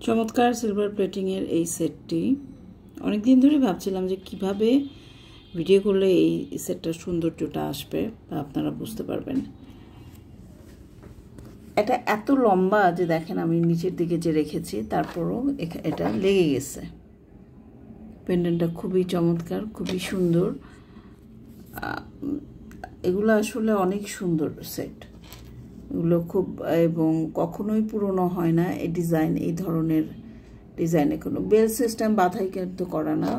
চমৎকার silver plating এর এই সেটটি অনেক দিন ধরে ভাবছিলাম যে কিভাবে ভিডিও করলে এই সেটটার সৌন্দর্যটা আসবে বা আপনারা বুঝতে পারবেন। এটা এত লম্বা যে দেখেন আমি নিচের দিকে যে রেখেছি তারপরও এটা লেগে গেছে। পেন্ডেন্টটা খুবই চমৎকার, খুবই সুন্দর। এগুলো আসলে অনেক সুন্দর সেট, এগুলো খুব, এবং কখনোই পুরনো হয় না। এই ডিজাইন, এই ধরনের ডিজাইনে কোনো বেল্ট সিস্টেম বাধাই কিন্তু করা না।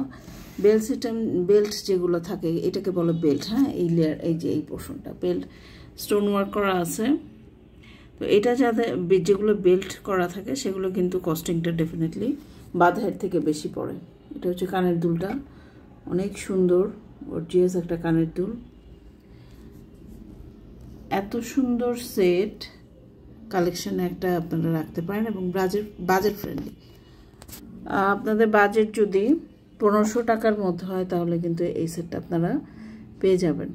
বেল্ট সিস্টেম, বেল্ট যেগুলো থাকে এটাকে বলে বেল্ট। হ্যাঁ, এই লেয়ার, এই যে এই পোর্শনটা বেল্ট স্টোন ওয়ার্ক করা আছে। তো এটা যাতে যেগুলো বেল্ট করা থাকে সেগুলো কিন্তু কস্টিংটা ডেফিনেটলি বাধাইয়ের থেকে বেশি পড়ে। এটা হচ্ছে কানের দুলটা, অনেক সুন্দর গর্জিয়াস একটা কানের দুল। এত সুন্দর সেট কালেকশনে একটা আপনারা রাখতে পারেন এবং বাজেট ফ্রেন্ডলি। আপনাদের বাজেট যদি 1500 টাকার মধ্যে হয় তাহলে কিন্তু এই সেটটা আপনারা পেয়ে যাবেন।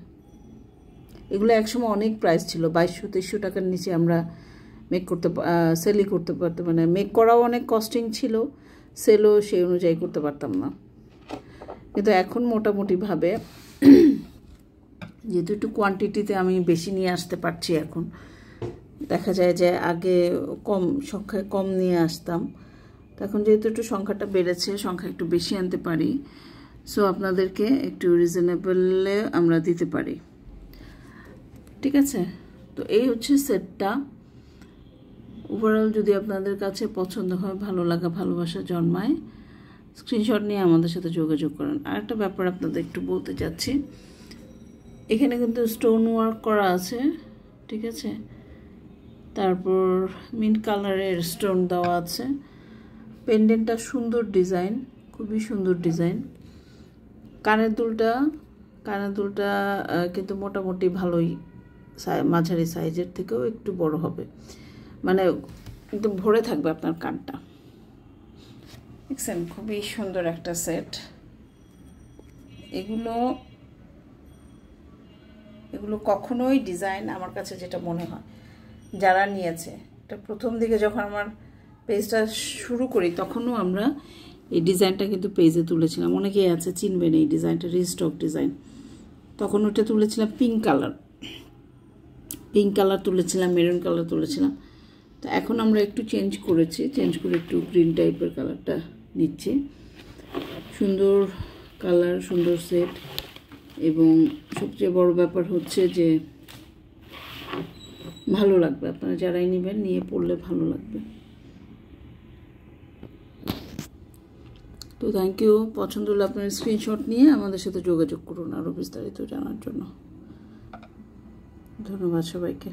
এগুলো একসময় অনেক প্রাইস ছিল, 2200-2300 টাকার নিচে আমরা সেলই করতে পারতাম, মানে মেক করাও অনেক কস্টিং ছিল, সেলও সেই অনুযায়ী করতে পারতাম না। কিন্তু এখন মোটামুটিভাবে যেহেতু একটু কোয়ান্টিটিতে আমি বেশি নিয়ে আসতে পারছি, এখন দেখা যায় যে আগে সংখ্যায় কম নিয়ে আসতাম, এখন যেহেতু একটু সংখ্যাটা বেড়েছে, সংখ্যা একটু বেশি আনতে পারি, সো আপনাদেরকে একটু রিজনেবলে আমরা দিতে পারি। ঠিক আছে, তো এই হচ্ছে সেটটা। ওভারঅল যদি আপনাদের কাছে পছন্দ হয়, ভালো লাগা, ভালোবাসা জন্মায়, স্ক্রিনশট নিয়ে আমাদের সাথে যোগাযোগ করেন। আরেকটা ব্যাপার আপনাদের একটু বলতে চাচ্ছি, এখানে কিন্তু স্টোন ওয়ার্ক করা আছে, ঠিক আছে, তারপর মিন্ট কালারের স্টোন দেওয়া আছে। পেন্ডেন্টটা সুন্দর ডিজাইন, খুবই সুন্দর ডিজাইন। কানের দুলটা কিন্তু মোটামুটি ভালোই, মাঝারি সাইজের থেকেও একটু বড় হবে, মানে একদম ভরে থাকবে আপনার কানটা। দেখছেন, খুবই সুন্দর একটা সেট। এগুলো কখনোই ডিজাইন, আমার কাছে যেটা মনে হয় যারা নিয়েছে, এটা প্রথম দিকে যখন আমার পেজটা শুরু করি তখনও আমরা এই ডিজাইনটা কিন্তু পেজে তুলেছিলাম। অনেকেই আছে চিনবেন এই ডিজাইনটা, রিস্টক ডিজাইন। তখন ওটা তুলেছিলাম পিঙ্ক কালার তুলেছিলাম, মেরুন কালার তুলেছিলাম। তো এখন আমরা একটু চেঞ্জ করে একটু গ্রিন টাইপের কালারটা নিচ্ছি। সুন্দর কালার, সুন্দর সেট, এবং সবচেয়ে বড় ব্যাপার হচ্ছে যে ভালো লাগবে। আপনারা যারাই নেবেন, নিয়ে পড়লে ভালো লাগবে। তো থ্যাংক ইউ। পছন্দ হলে আপনার স্ক্রিনশট নিয়ে আমাদের সাথে যোগাযোগ করুন আরও বিস্তারিত জানার জন্য। ধন্যবাদ সবাইকে।